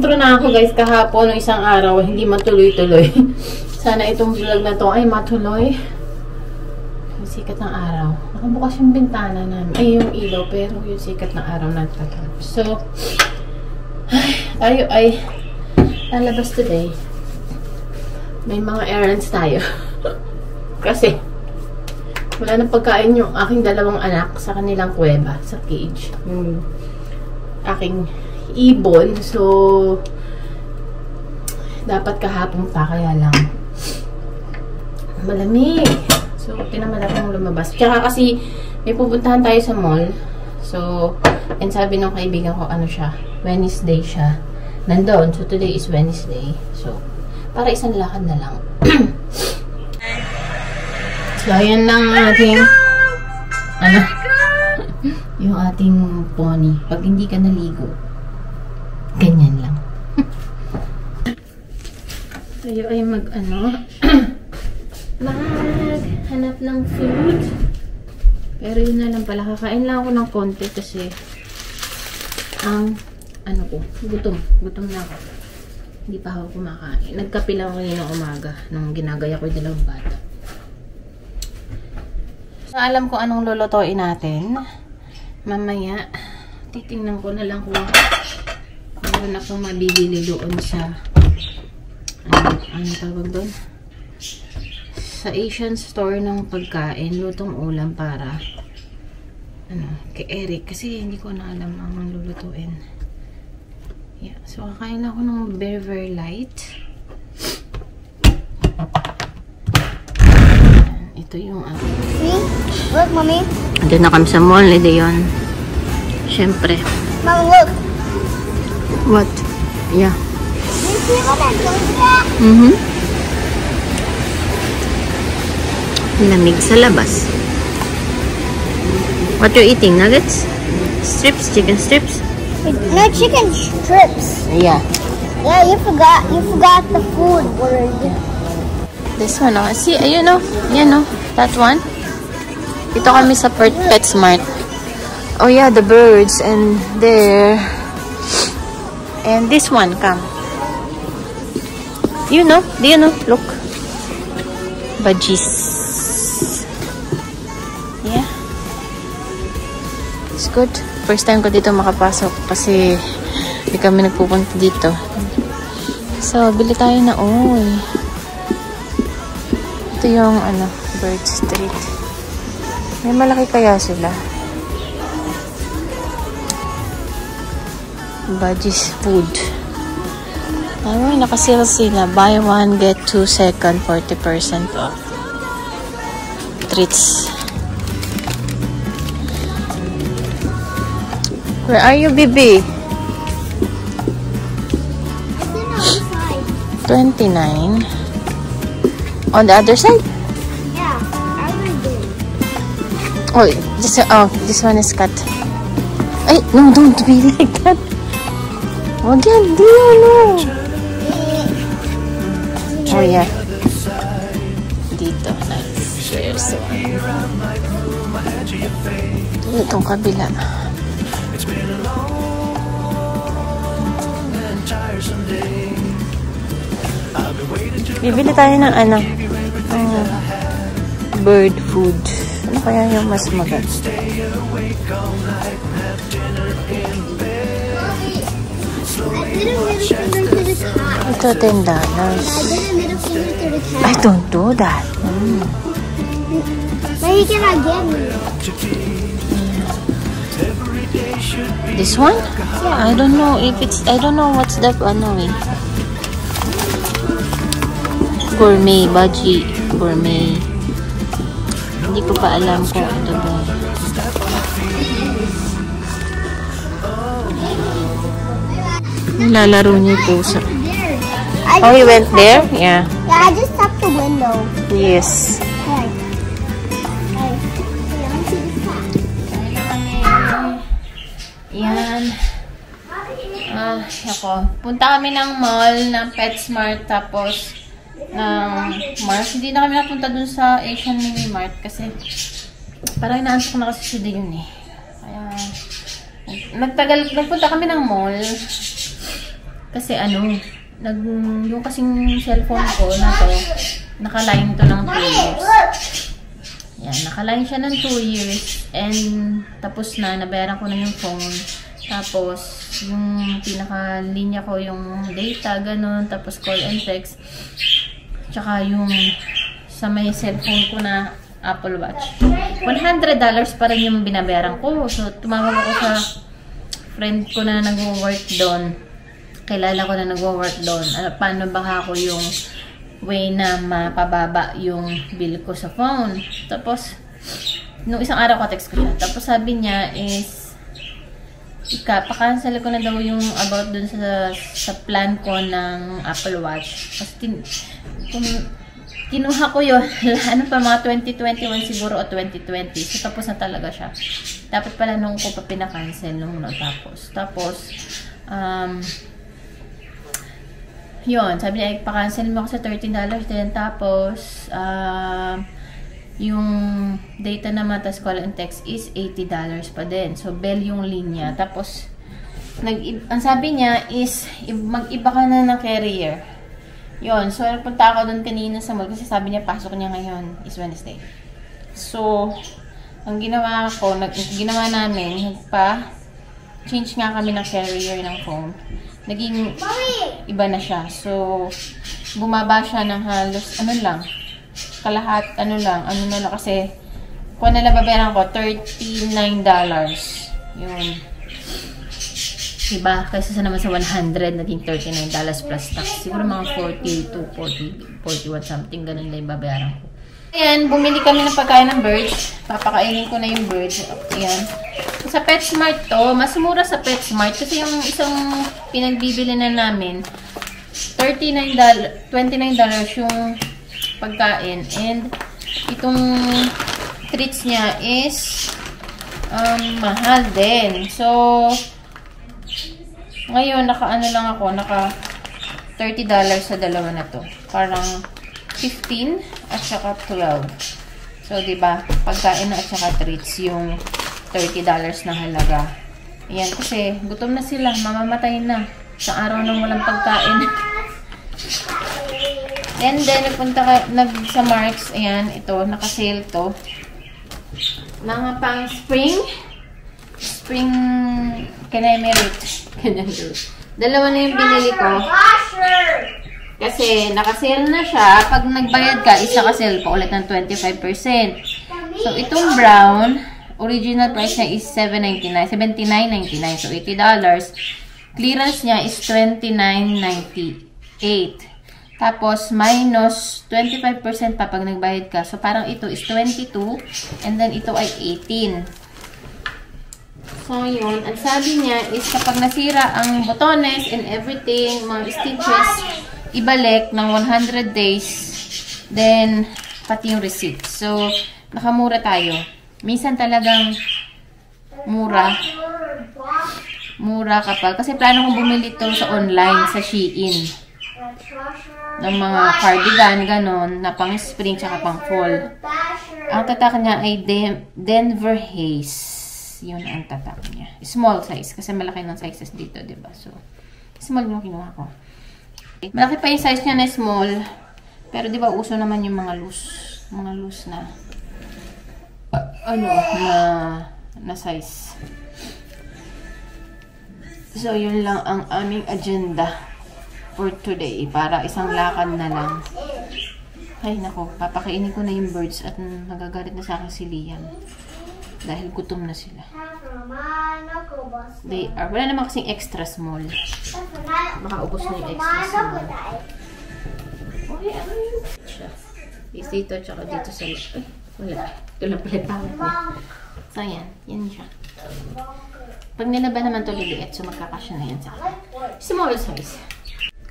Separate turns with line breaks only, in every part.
Nag-intro na ako guys kahapon ng isang araw. Hindi matuloy-tuloy. Sana itong vlog na to ay matuloy. Yung sikat ng araw. Nakabukas yung bintana namin. Ay, yung ilaw. Pero yung sikat ng araw nagtatap. So, tayo ay lalabas today. May mga errands tayo. Kasi, wala na pagkain yung aking dalawang anak sa kanilang kuweba, sa cage. Yung aking ibon. So, dapat kahapon pa, kaya lang malamig. So, pinamala kong lumabas. Tsaka kasi, may pupuntahan tayo sa mall. So, and sabi ng kaibigan ko, ano siya, Wednesday siya. Nandun. So, today is Wednesday. So, para isang lakad na lang. So, ayan lang ating, ano, yung ating pony. Pag hindi ka naligo, ganyan lang. Tayo ay maghanap ng food. Pero yun na lang pala. Kakain lang ako ng konti kasi gutom. Gutom na ako. Hindi pa ako kumakain. Nagkape lang ako ng umaga nung ginagaya ko yung dalawang bata. So, alam ko anong lulutuin natin. Mamaya, titingnan ko na lang kung meron akong mabibili doon sa ano tawag doon? Sa Asian store ng pagkain, lutong ulam para kay Eric. Kasi hindi ko na alam ang lulutuin. Yeah. So, kakain ako ng very light. Ito yung
Look, Mommy.
Andun na kami sa mall, yun. Siyempre.
Mom, look.
What? Yeah.
You see what I'm doing?
Mm-hmm. Lamig sa labas. What you eating? Nuggets? Strips? Chicken strips?
No, chicken strips.
Yeah.
Yeah, you forgot the food word.
This one, oh. See, ayun, oh. Yan, oh. That one. Ito kami sa PetSmart. Oh, yeah, the birds. And there. And this one, come. You know? Do you know? Look. Budgies. Yeah. It's good. First time ko dito makapasok kasi hindi kami nagpupunta dito. So, bili tayo na oy. Ito yung Bird Street. May malaki kaya sila. Budgies food. Ay, nakasale sila. Buy one, get 2 second, 40% off. Treats. Where are you, baby? 29. On the other side?
Yeah, I
Oh,
will do.
this one is cut. Ay, no, don't be like that. Wag yan, di ano. Oh, yeah. Dito, nice. There's one. Itong kabila. Bibili tayo ng bird food. Ano kaya yung mas maganda? Ito $10. I don't do that.
But he cannot get me.
This one? Yeah. I don't know if it's. I don't know what's that Gourmet, budgie, gourmet. Hindi ko pa alam kung ito ba. Lalaro niya yung pusa. Oh, he went there? Yeah.
Yeah, I just tapped the window.
Yes. Yan. Ako. Punta kami ng mall, ng PetSmart, tapos ng Mars. Hindi na kami napunta dun sa Asian Mini Mart kasi parang inaantok na kasi si Dion eh. Kaya nagpunta kami ng mall. Kasi yung kasing cellphone ko na to, nakaline to ng 2 years. Yan, nakaline siya ng 2 years. And, tapos nabayaran ko na yung phone. Tapos, yung pinaka-linya ko, yung data, ganun. Tapos, call and text. Tsaka yung sa may cellphone ko na Apple Watch. $100 pa rin yung binabayaran ko. So, tumawag ako sa friend ko na nag-work doon. Kilala ko na nag-work doon. Paano baka ako yung way na mapababa yung bill ko sa phone. Tapos, nung isang araw ko text ko siya. Tapos sabi niya is, pa-cancel ko na daw yung about dun sa plan ko ng Apple Watch. Kasi kinuha ko yun. Mga 2021 siguro o 2020. So, tapos na talaga siya. Dapat pala nung ko pa pinakancel nung Tapos, yun, sabi niya, pa-cancel mo ako sa $13 din. Tapos, yung data naman, tas call and text is $80 pa din. So, Bell yung linya. Tapos, ang sabi niya is, mag-iba ka na ng carrier. Yun. So, nagpunta ako doon kanina sa mall kasi sabi niya, pasok niya ngayon is Wednesday. So, ang ginawa namin, change nga kami ng carrier ng phone. Naging iba na siya. So, bumaba siya ng halos, kalahat, kasi, kung babayaran ko, $39. Yun. Diba? Kasi naman sa 100, naging $39 plus tax. Siguro mga 40 to 41 something, ganun lang yung babayaran ko. Ayan, bumili kami ng pagkain ng birds. Papakainin ko na yung birds. Ayan. Sa PetSmart to, mas mura sa PetSmart kasi yung isang pinagbibili na namin, $29 yung pagkain. And itong treats niya is mahal din. So, ngayon, naka $30 sa dalawa na to. Parang 15 at saka 12. So, diba? Pagkain na at saka treats yung $30 na halaga. Ayan, kasi gutom na sila. Mamamatay na. Sa araw nang walang pagkain. And then, sa Marks. Ayan, ito. Naka-sale to. Mga pang spring. Spring Kenemerate. Dalawa na yung binili ko. Kasi, naka-sale na siya. Pag nagbayad ka, is naka-sale pa ulit ng 25%. So, itong brown, original price niya is $79.99. So, $80. Clearance niya is $29.98. Tapos, minus 25% pa pag nagbayad ka. So, parang ito is 22. And then, ito ay 18. So, yun. Ang sabi niya is kapag nasira ang botones and everything, mga stitches, ibalik ng 100 days, then, pati yung receipt. So, nakamura tayo. Minsan talagang mura. Mura kapag, kasi plano kong bumili ito sa online, sa Shein. Ng mga cardigan, ganon, na pang spring tsaka pang fall. Ang tatak niya ay Denver Haze. Yun ang tatak niya. Small size, kasi malaki ng sizes dito, diba? So, small yung kinuha ko. Malaki pa yung size niya na small. Pero di ba uso naman yung mga loose na na size. So yun lang ang aming agenda for today. Para isang lakad na lang. Ay nako, papakainin ko na yung birds at nagagalit na sa akin si Liam. Dahil gutom na sila. Wala naman kasing extra small. Baka ubos na yung extra small. Okay, ano yun? Dito, tsaka dito sa... Ay, wala. Ito lang pala tawag niya. So, yan. Yan siya. Pag nilaban naman ito liliit, so magkakasya na yan sa akin. Small size.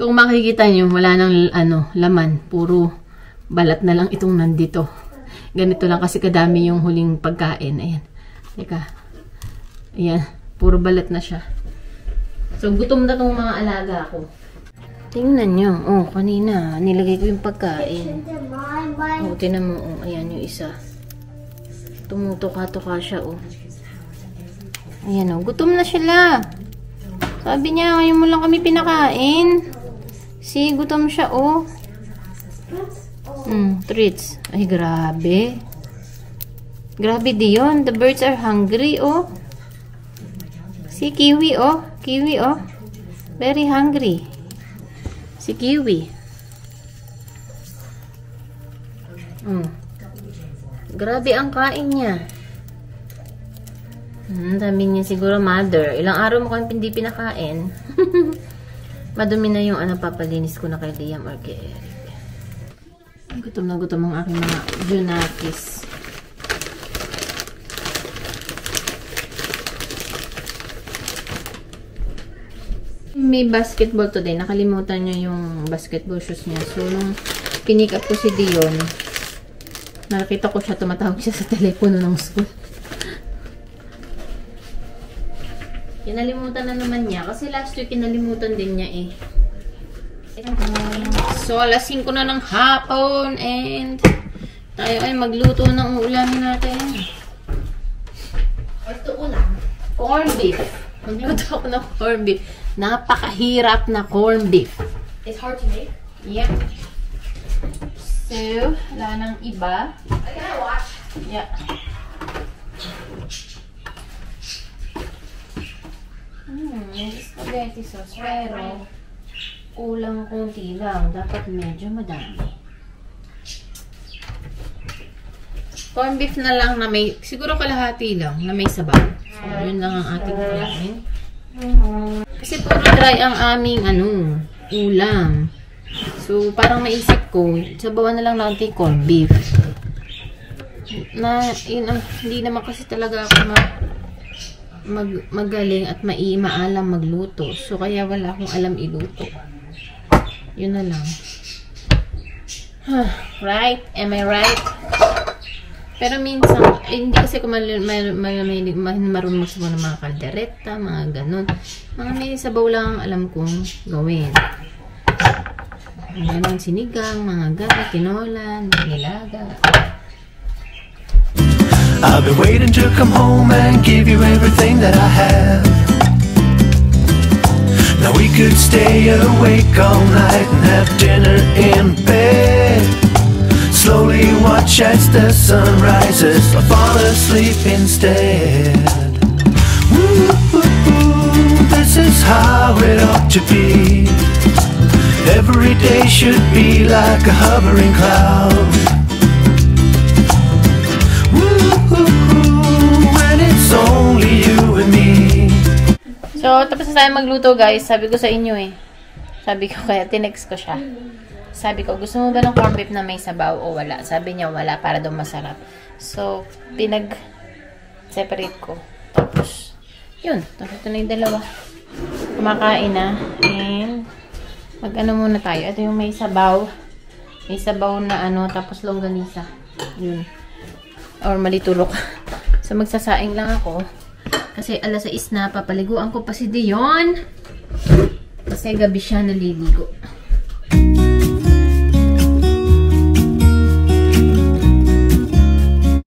Kung makikita nyo, wala nang laman. Puro balat na lang itong nandito. Ganito lang kasi kadami yung huling pagkain. Ayan. Teka. Ayan. Puro balat na siya. So, gutom na tong mga alaga ko. Tingnan nyo. Oh, kanina. Nilagay ko yung pagkain. Oh, tingnan mo. Oh, ayan yung isa. Tumutuka-tuka siya. Oh. Ayan oh. Gutom na sila. Sabi niya, ngayon mo lang kami pinakain. Si, gutom siya, oh. Treats. Ay, grabe. Grabe Dion. The birds are hungry, oh. Si Kiwi, oh. Kiwi, oh. Very hungry. Si Kiwi. Grabe ang kain niya. Dami niya siguro, mother. Ilang araw mo kami hindi pinakain. Madumi na yung papalinis ko na kay Liam or kay Eric. Gutom na gutom ang aking mga Junakis. May basketball today. Nakalimutan niya yung basketball shoes niya. So, nung pinick up ko si Dion, nakita ko siya, tumatawag siya sa telepono ng school. Kinalimutan na naman niya. Kasi last week, kinalimutan din niya eh. So, alas 5 na ng hapon. And, tayo ay magluto ng ulamin natin. Ito ulam? Corn beef. Magluto ako ng corn beef. Napakahirap na corn beef.
It's hard to make?
Yep. So, wala nang iba.
Can I watch?
Yeah. May spaghetti sauce, pero kulang konti lang. Dapat medyo madami. Corn beef na lang na may, siguro kalahati lang na may sabaw. So, yun lang ang ating ulamin. Kasi puro dry ang aming ulam. So, parang naisip ko, sabawan na lang natin corn beef. Na, hindi naman kasi talaga ako magaling at maalam magluto. So, kaya wala akong alam iluto. Yun na lang. Right? Am I right? Pero minsan, hindi kasi ako marunong magsabaw ng mga kaldereta, mga ganun. Mga may sabaw lang alam kong gawin. Ganun, sinigang, mga gata, tinola, nilaga.
I've been waiting to come home and give you everything that I have. Now we could stay awake all night and have dinner in bed. Slowly watch as the sun rises, or fall asleep instead. Woo-hoo-hoo, this is how it ought to be. Every day should be like a hovering cloud. Only you and me.
So, tapos na tayo magluto, guys. Sabi ko sa inyo eh. Sabi ko, kaya tinext ko siya. Sabi ko, gusto mo ba ng corned beef na may sabaw o wala? Sabi niya, wala, para daw masarap. So, pinag-separate ko. Tapos, yun. Tapos ito na yung dalawa. Kumakain na. And, mag-ano muna tayo. Ito yung may sabaw. May sabaw na tapos longganisa. Yun. Or malitulok. So, magsasaing lang ako. Kasi alas 6 na, papaliguan ko pa si Dion. Kasi gabi siya naliligo.